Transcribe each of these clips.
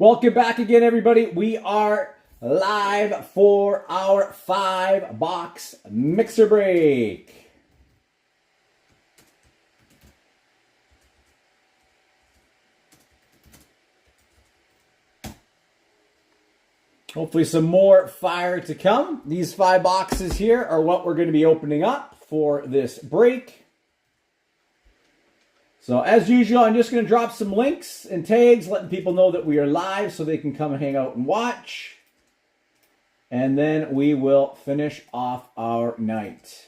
Welcome back again, everybody. We are live for our 5-box mixer break. Hopefully some more fire to come. These 5 boxes here are what we're going to be opening up for this break. So as usual, I'm just going to drop some links and tags, letting people know that we are live so they can come and hang out and watch. And then we will finish off our night.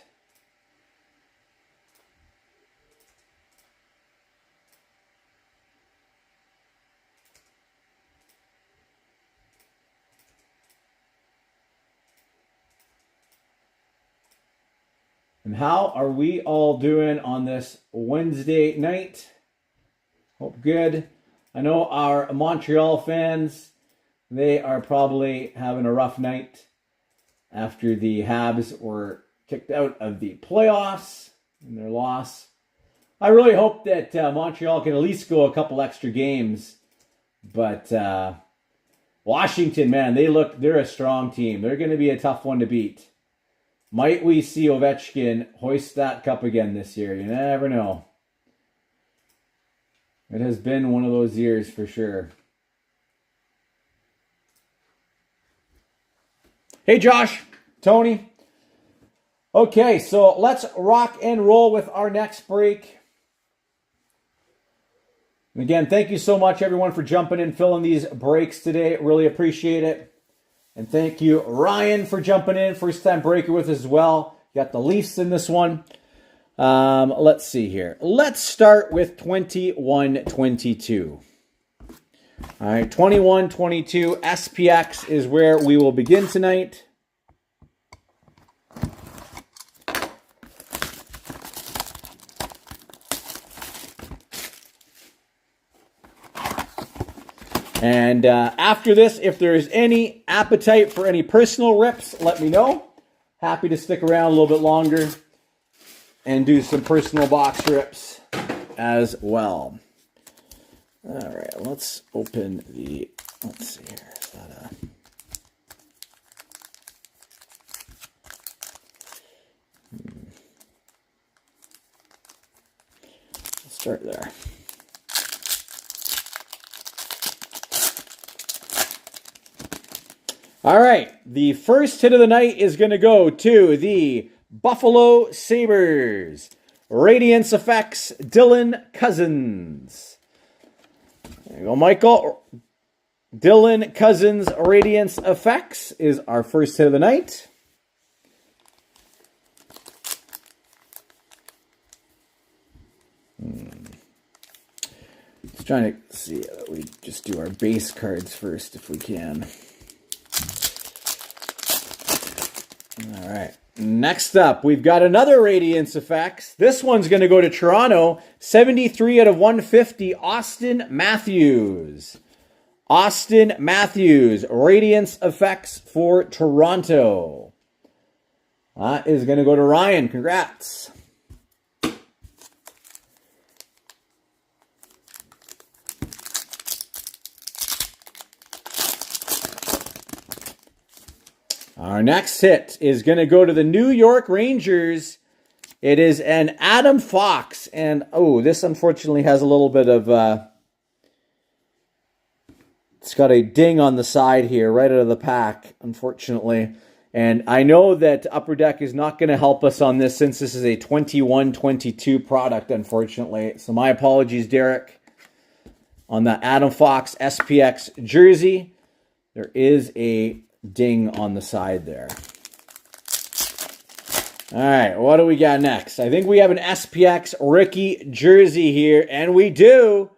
And how are we all doing on this Wednesday night? Hope good. I know our Montreal fans, they are probably having a rough night after the Habs were kicked out of the playoffs and their loss. I really hope that Montreal can at least go a couple extra games. But Washington, man, they're a strong team. They're going to be a tough one to beat. Might we see Ovechkin hoist that cup again this year? You never know. It has been one of those years for sure. Hey, Josh, Tony. Okay, so let's rock and roll with our next break. And again, thank you so much, everyone, for jumping in, filling these breaks today. Really appreciate it. And thank you, Ryan, for jumping in. First-time breaker with us as well. Got the Leafs in this one. Let's see here. Let's start with 21-22. All right, 21-22. SPX is where we will begin tonight. And after this, if there's any appetite for any personal rips, let me know. Happy to stick around a little bit longer and do some personal box rips as well. All right, let's open the, let's see here. Is that a... Let's start there. All right, the first hit of the night is going to go to the Buffalo Sabres. Radiance Effects, Dylan Cousins. There you go, Michael. Dylan Cousins, Radiance Effects is our first hit of the night. Just trying to see, we just do our base cards first if we can. All right. Next up, we've got another Radiance Effects. This one's going to go to Toronto. 73 out of 150, Austin Matthews. Austin Matthews, Radiance Effects for Toronto. That is going to go to Ryan. Congrats. Our next hit is going to go to the New York Rangers. It is an Adam Fox. And, oh, this unfortunately has a little bit of... it's got a ding on the side here, right out of the pack, unfortunately. And I know that Upper Deck is not going to help us on this since this is a 21-22 product, unfortunately. So my apologies, Derek. On the Adam Fox SPX jersey, there is a ding on the side there. All right, what do we got next? I think we have an SPX rookie jersey here, and we do.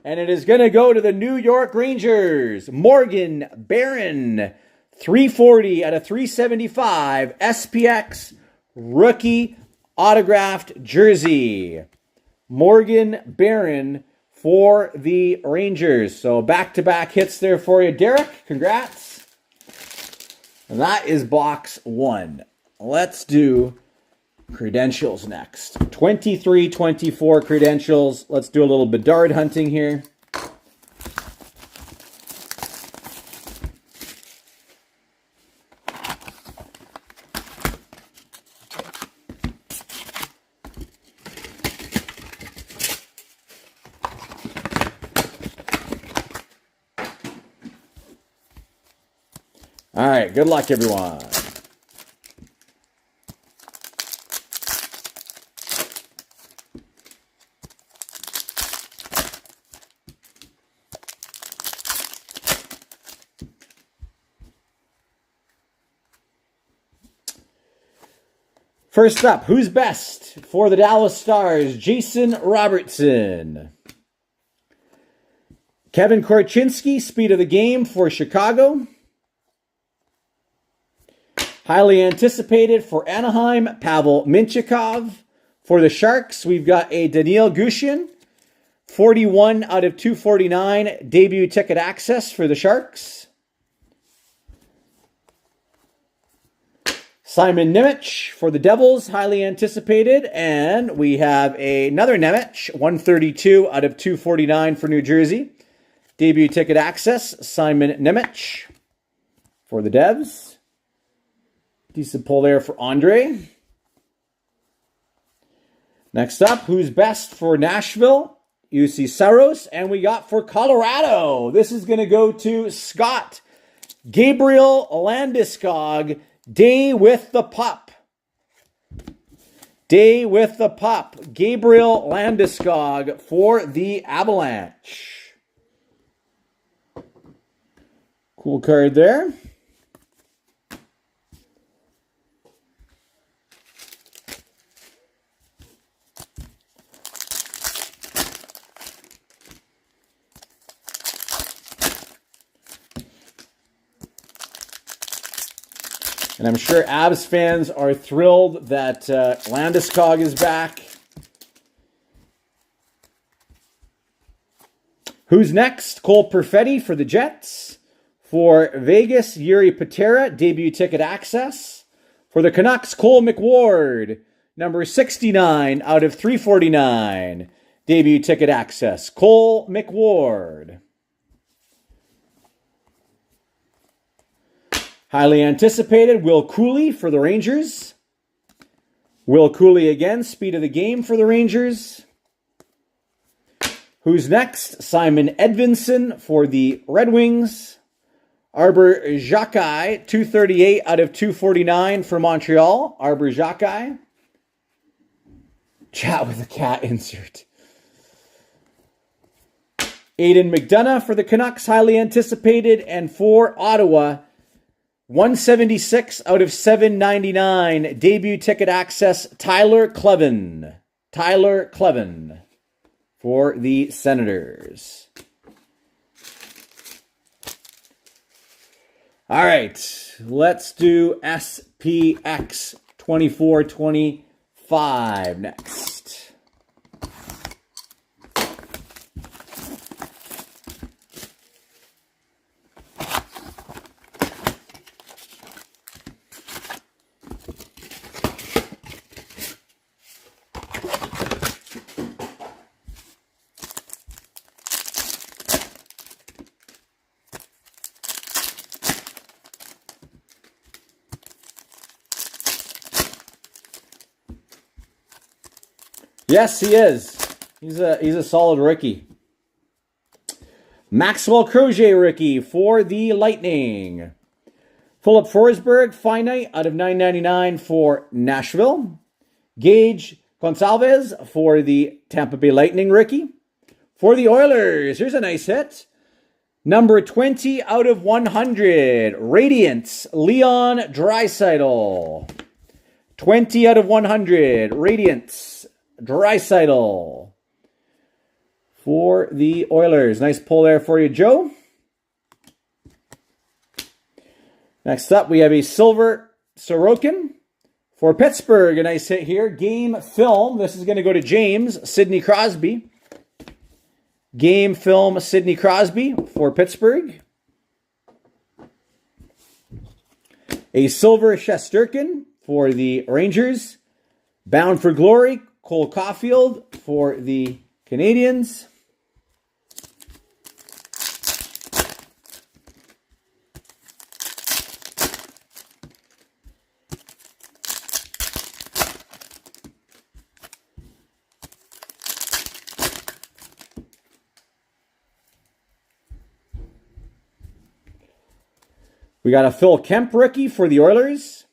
And it is going to go to the New York Rangers. Morgan Barron, 340 out of 375, SPX rookie autographed jersey. Morgan Barron for the Rangers. So back-to-back hits there for you, Derek. Congrats. And that is box 1. Let's do credentials next. 23-24 credentials. Let's do a little Bedard hunting here. All right, good luck, everyone. First up, who's best for the Dallas Stars? Jason Robertson. Kevin Korchinski, speed of the game for Chicago. Highly anticipated for Anaheim, Pavel Mintyukov. For the Sharks, we've got a Daniil Gushchin. 41 out of 249 debut ticket access for the Sharks. Simon Nemec for the Devils, highly anticipated. And we have another Nemec, 132 out of 249 for New Jersey. Debut ticket access, Simon Nemec for the Devs. Decent pull there for Andre. Next up, who's best for Nashville? UC Saros. And we got for Colorado. This is going to go to Scott. Gabriel Landeskog. Day with the pup. Day with the pup. Gabriel Landeskog for the Avalanche. Cool card there. And I'm sure Avs fans are thrilled that Landeskog is back. Who's next? Cole Perfetti for the Jets. For Vegas, Yuri Patera, debut ticket access. For the Canucks, Cole McWard, number 69 out of 349, debut ticket access. Cole McWard. Highly anticipated, Will Cooley for the Rangers. Will Cooley again, speed of the game for the Rangers. Who's next? Simon Edvinsson for the Red Wings. Arbor Xhekaj, 238 out of 249 for Montreal. Arbor Xhekaj. Chat with a cat insert. Aiden McDonough for the Canucks, highly anticipated. And for Ottawa, 176 out of 799, debut ticket access, Tyler Kleven. Tyler Kleven for the Senators. All right, let's do SPX 2425 next. Yes, he is. He's a solid rookie. Maxwell Crochet rookie for the Lightning. Philip Forsberg, finite out of 999 for Nashville. Gage Gonsalves for the Tampa Bay Lightning rookie. For the Oilers, here's a nice hit. Number 20 out of 100, Radiance, Leon Draisaitl. 20 out of 100, Radiance. Draisaitl for the Oilers. Nice pull there for you, Joe. Next up, we have a silver Sorokin for Pittsburgh. A nice hit here. Game film. This is going to go to James. Sidney Crosby. Game film Sidney Crosby for Pittsburgh. A silver Shesterkin for the Rangers. Bound for Glory. Cole Caulfield for the Canadiens. We got a Phil Kemp rookie for the Oilers.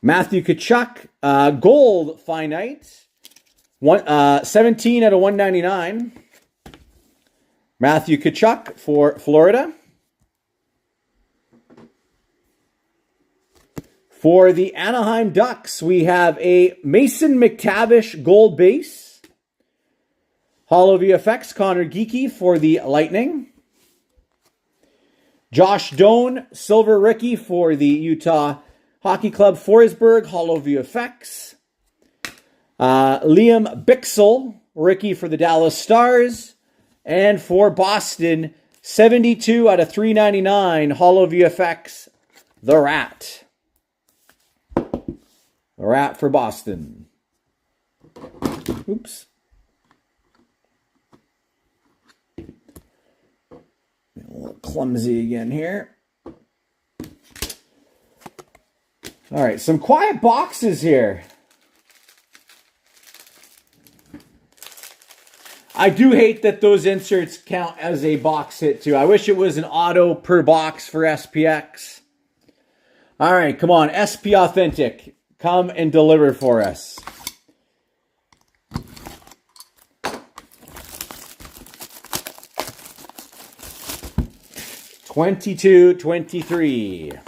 Matthew Tkachuk, gold finite. 17 out of 199. Matthew Tkachuk for Florida. For the Anaheim Ducks, we have a Mason McTavish gold base. Holo VFX, Connor Geekie for the Lightning. Josh Doan, silver rookie for the Utah Hockey Club Forsberg, Holo VFX. Liam Bichsel, rookie for the Dallas Stars. And for Boston, 72 out of 399, Holo VFX, the Rat. The Rat for Boston. Oops. A little clumsy again here. All right, some quiet boxes here. I do hate that those inserts count as a box hit too. I wish it was an auto per box for SPX. All right, come on, SP Authentic. Come and deliver for us. $22.23.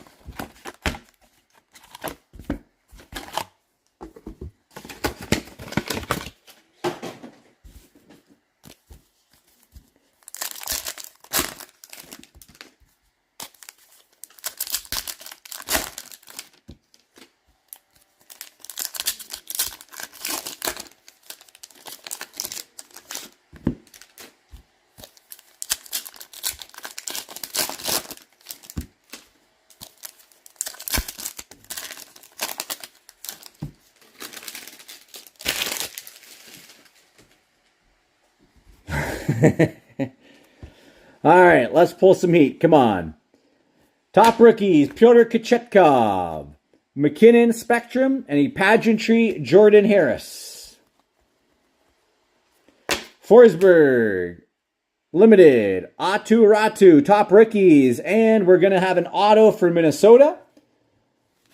All right, let's pull some heat. Come on. Top rookies, Pyotr Kochetkov, McKinnon Spectrum, and a pageantry, Jordan Harris. Forsberg, limited, Atu Ratu, top rookies, and we're going to have an auto for Minnesota.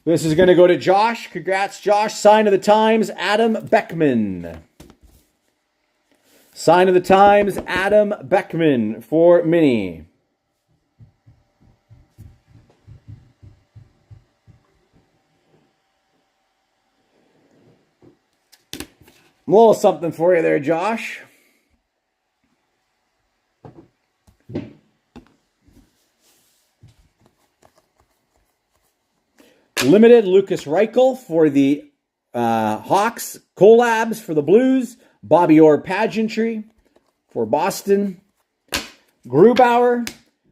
This is going to go to Josh. Congrats, Josh. Sign of the Times, Adam Beckman. Sign of the Times, Adam Beckman for Mini. A little something for you there, Josh. Limited, Lucas Reichel for the Hawks. Collabs for the Blues. Bobby Orr pageantry for Boston. Grubauer,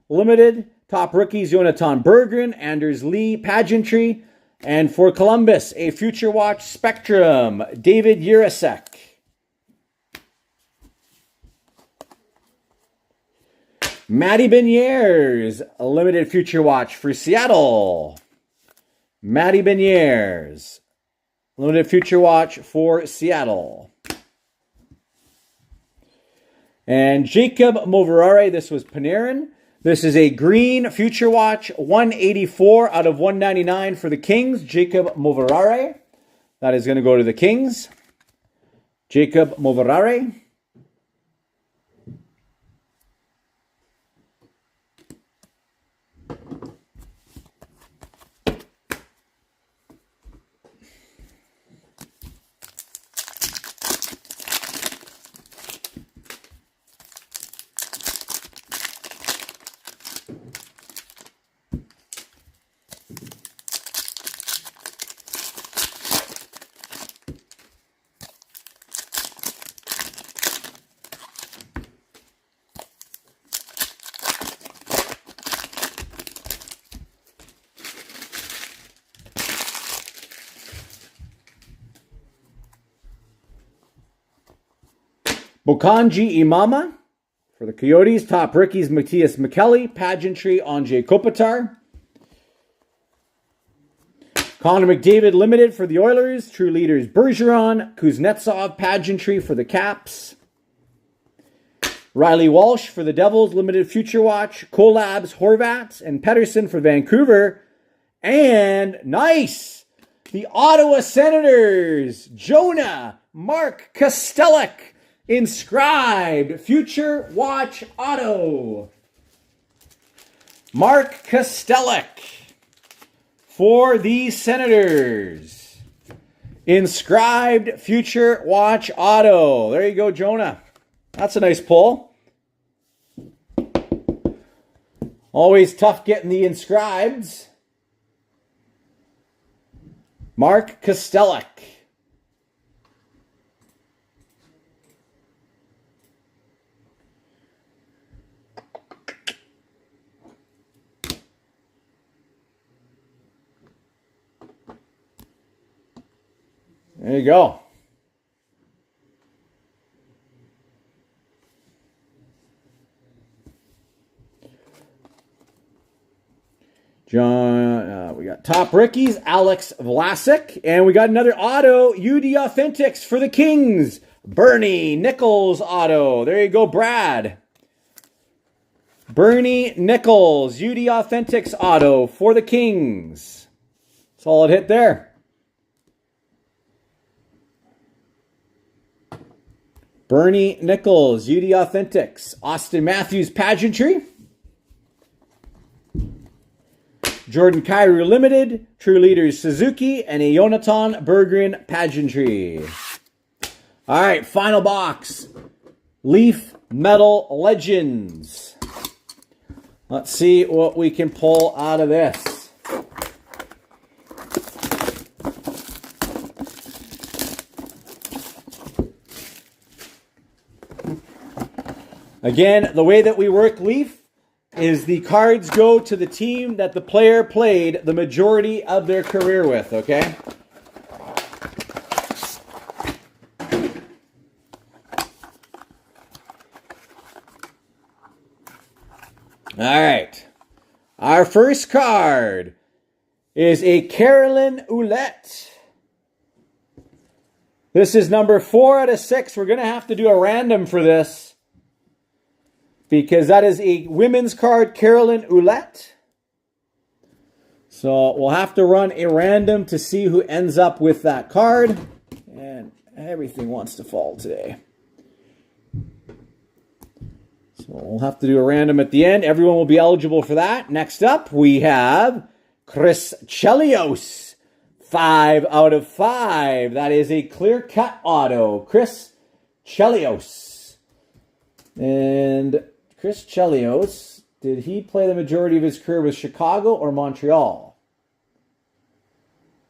limited. Top rookies, Jonathan Berggren, Anders Lee pageantry. And for Columbus, a Future Watch Spectrum, David Urasek. Matty Beniers, a limited Future Watch for Seattle. Matty Beniers, limited Future Watch for Seattle. And Jacob Moverare, this was Panarin. This is a green Future Watch, 184 out of 199 for the Kings. Jacob Moverare. That is going to go to the Kings. Jacob Moverare. Bokanji Imama for the Coyotes. Top rookies, Matthias McKelly. Pageantry, Anjay Kopitar. Connor McDavid limited for the Oilers. True leaders, Bergeron. Kuznetsov pageantry for the Caps. Riley Walsh for the Devils, limited future watch. Collabs, Horvat, and Pedersen for Vancouver. And nice! The Ottawa Senators, Jonah Mark Kastelic, inscribed future watch auto. Mark Kastelic for the Senators. Inscribed future watch auto. There you go, Jonah. That's a nice pull. Always tough getting the inscribeds. Mark Kastelic. There you go. John, we got top rookies, Alex Vlasic, and we got another auto, UD Authentics for the Kings, Bernie Nichols auto. There you go, Brad. Bernie Nichols, UD Authentics auto for the Kings. Solid hit there. Bernie Nichols, UD Authentics. Austin Matthews Pageantry. Jordan Kyrou Limited. True Leaders Suzuki. And a Jonathan Berggren Pageantry. All right, final box. Leaf Metal Legends. Let's see what we can pull out of this. Again, the way that we work Leaf is the cards go to the team that the player played the majority of their career with, okay? All right. Our first card is a Caroline Ouellette. This is number 4 out of 6. We're going to have to do a random for this, because that is a women's card, Caroline Ouellette. So we'll have to run a random to see who ends up with that card. And everything wants to fall today. So we'll have to do a random at the end. Everyone will be eligible for that. Next up, we have Chris Chelios. 5 out of 5. That is a clear-cut auto. Chris Chelios. And Chris Chelios, did he play the majority of his career with Chicago or Montreal?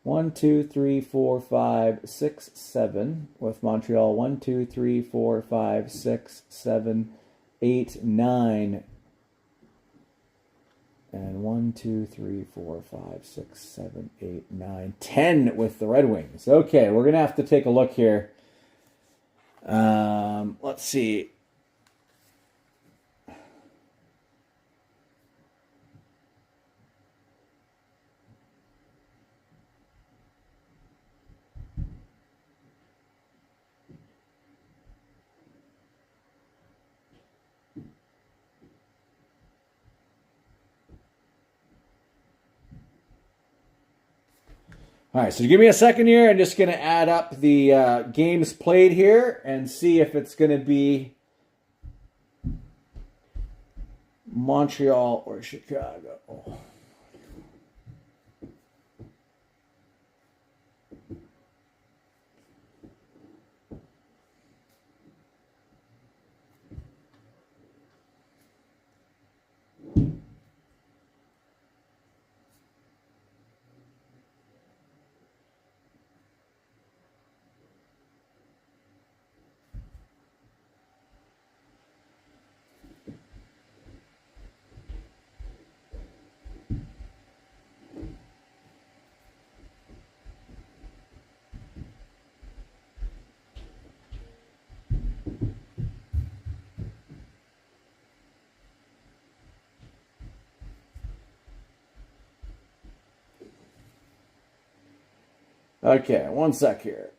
1, 2, 3, 4, 5, 6, 7 with Montreal. 1, 2, 3, 4, 5, 6, 7, 8, 9. And 1, 2, 3, 4, 5, 6, 7, 8, 9, 10 with the Red Wings. Okay, we're going to have to take a look here. Let's see. All right, so give me a second here. I'm just going to add up the games played here and see if it's going to be Montreal or Chicago. Okay, one sec here.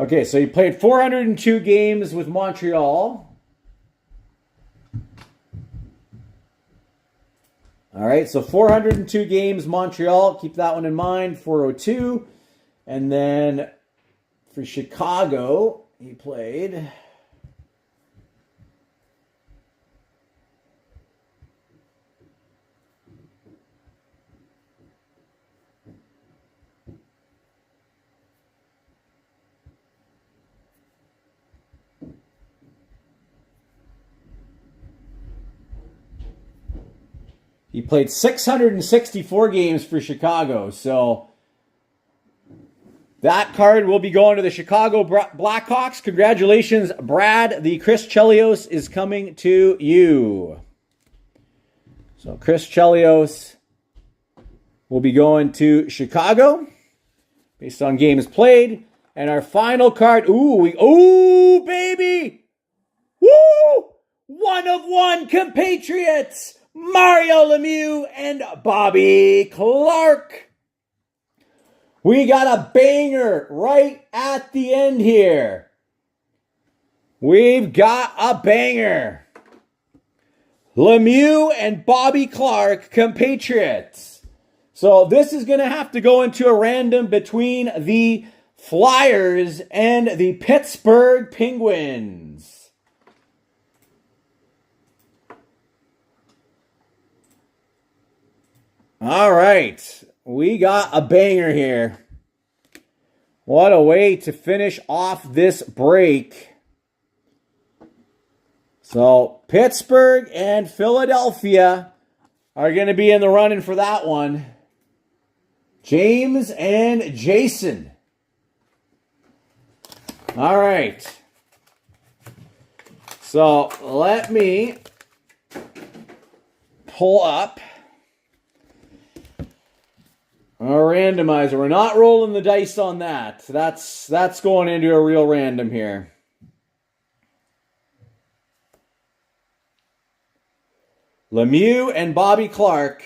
Okay, so he played 402 games with Montreal. All right, so 402 games, Montreal. Keep that one in mind, 402. And then for Chicago, he played... He played 664 games for Chicago, so that card will be going to the Chicago Blackhawks. Congratulations, Brad. The Chris Chelios is coming to you. So Chris Chelios will be going to Chicago based on games played. And our final card, ooh, baby! Woo! 1 of 1 compatriots! Mario Lemieux and Bobby Clarke. We got a banger right at the end here. We've got a banger. Lemieux and Bobby Clarke, compatriots. So this is going to have to go into a random between the Flyers and the Pittsburgh Penguins. All right, we got a banger here. What a way to finish off this break. So Pittsburgh and Philadelphia are going to be in the running for that one. James and Jason. All right. So let me pull up our randomizer. We're not rolling the dice on that. That's going into a real random here. Lemieux and Bobby Clarke,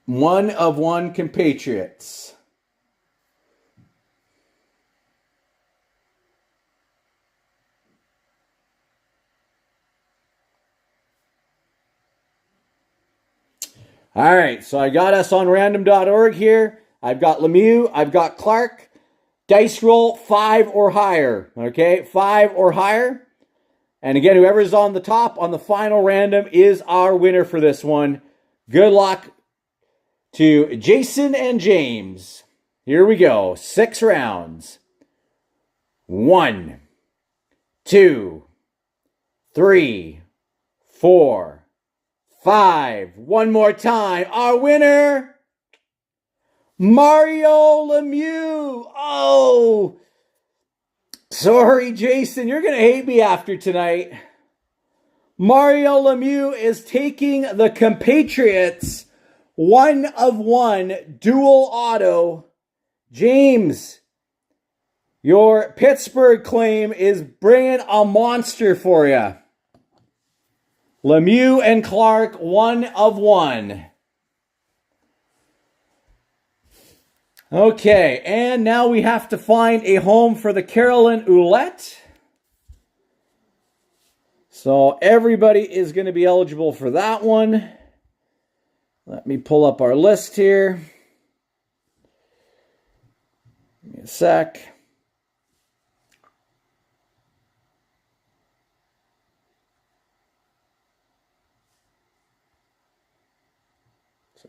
1 of 1 compatriots. All right, so I got us on random.org here. I've got Lemieux, I've got Clarke. Dice roll 5 or higher, okay? 5 or higher. And again, whoever's on the top on the final random is our winner for this one. Good luck to Jason and James. Here we go. 6 rounds. 1, 2, 3, 4, 5. One more time. Our winner, Mario Lemieux. Oh, sorry, Jason. You're going to hate me after tonight. Mario Lemieux is taking the compatriots 1 of 1 dual auto. James, your Pittsburgh claim is bringing a monster for you. Lemieux and Clarke, 1 of 1. Okay, and now we have to find a home for the Caroline Ouellette. So everybody is going to be eligible for that one. Let me pull up our list here. Give me a sec.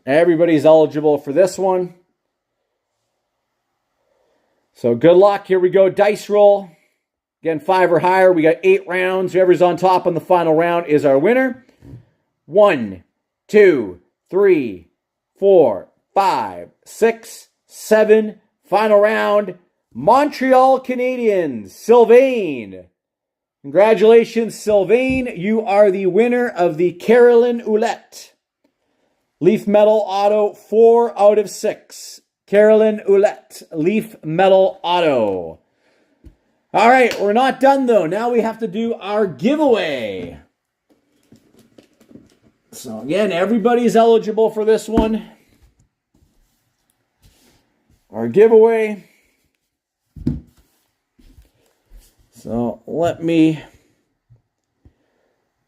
Everybody's eligible for this one. So good luck. Here we go. Dice roll. Again, 5 or higher. We got 8 rounds. Whoever's on top on the final round is our winner. 1, 2, 3, 4, 5, 6, 7. Final round. Montreal Canadiens. Sylvain. Congratulations, Sylvain. You are the winner of the Caroline Ouellette. Leaf Metal Auto, 4 out of 6. Caroline Ouellette, Leaf Metal Auto. All right, we're not done though. Now we have to do our giveaway. So again, everybody's eligible for this one. Our giveaway. So let me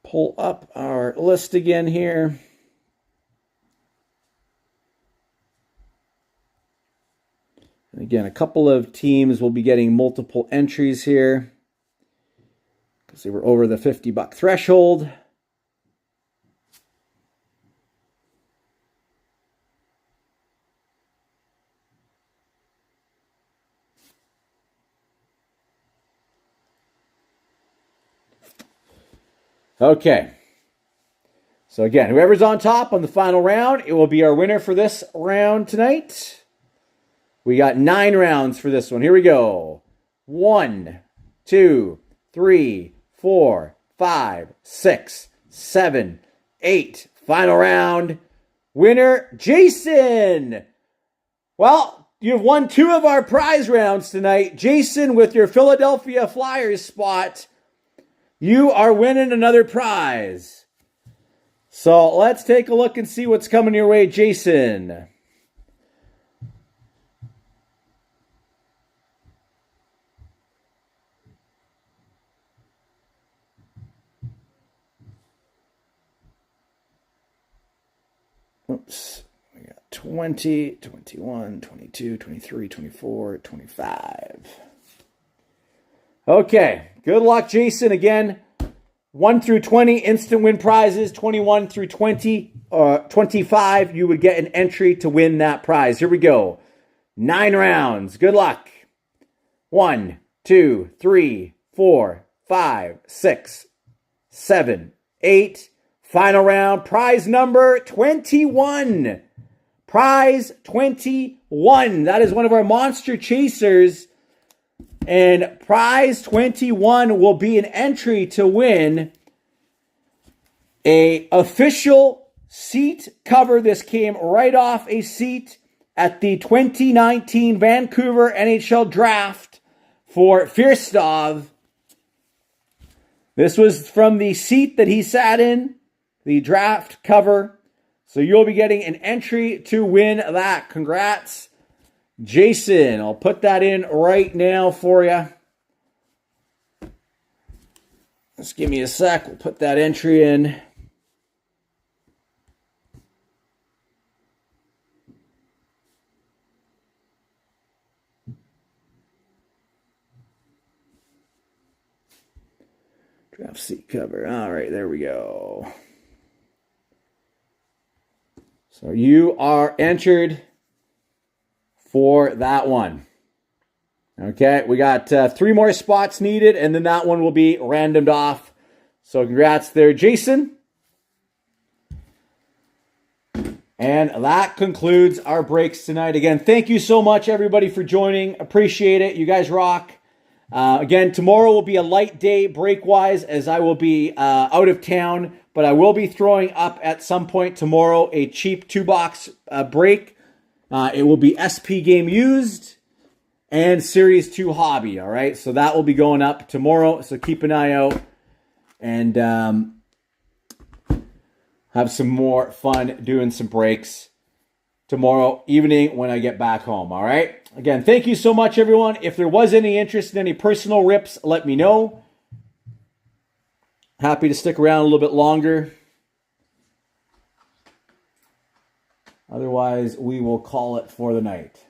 pull up our list again here. And again, a couple of teams will be getting multiple entries here because they were over the $50 threshold. Okay. So again, whoever's on top on the final round, it will be our winner for this round tonight. We got 9 rounds for this one. Here we go. 1, 2, 3, 4, 5, 6, 7, 8. Final round. Winner, Jason. Well, you've won 2 of our prize rounds tonight. Jason, with your Philadelphia Flyers spot, you are winning another prize. So let's take a look and see what's coming your way, Jason. Oops. We got 20, 21, 22, 23, 24, 25. Okay. Good luck, Jason. Again, 1 through 20 instant win prizes. 21 through 25, you would get an entry to win that prize. Here we go. 9 rounds. Good luck. 1, 2, 3, 4, 5, 6, 7, 8. Final round, prize number 21. Prize 21. That is one of our monster chasers. And prize 21 will be an entry to win a official seat cover. This came right off a seat at the 2019 Vancouver NHL Draft for Firstov. This was from the seat that he sat in, the draft cover. So you'll be getting an entry to win that. Congrats, Jason. I'll put that in right now for you. Just give me a sec. We'll put that entry in. Draft seat cover. All right, there we go. So you are entered for that one. Okay, we got 3 more spots needed, and then that one will be randomed off. So congrats there, Jason. And that concludes our breaks tonight. Again, thank you so much, everybody, for joining. Appreciate it. You guys rock. Again, tomorrow will be a light day break-wise, as I will be out of town. But I will be throwing up at some point tomorrow a cheap 2-box break. It will be SP Game Used and Series 2 Hobby, all right? So that will be going up tomorrow, so keep an eye out. And have some more fun doing some breaks tomorrow evening when I get back home, all right? Again, thank you so much, everyone. If there was any interest in any personal rips, let me know. Happy to stick around a little bit longer. Otherwise, we will call it for the night.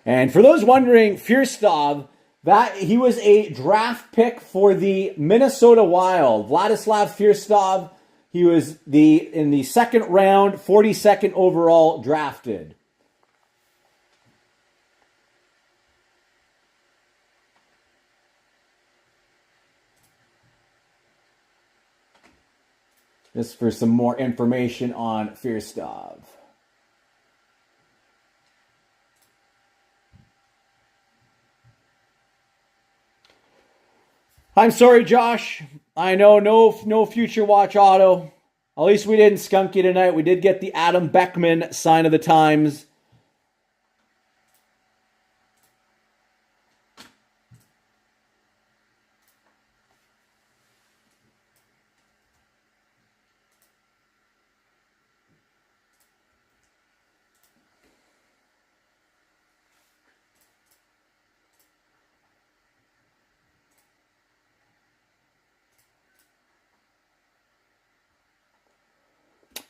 And for those wondering, Firstov, that he was a draft pick for the Minnesota Wild. Vladislav Firstov, he was in the second round, 42nd overall drafted. Just for some more information on Firstov. I'm sorry, Josh. I know no future watch auto. At least we didn't skunk you tonight. We did get the Adam Beckman sign of the times.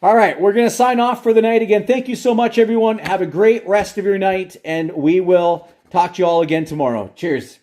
All right, we're going to sign off for the night again. Thank you so much, everyone. Have a great rest of your night, and we will talk to you all again tomorrow. Cheers.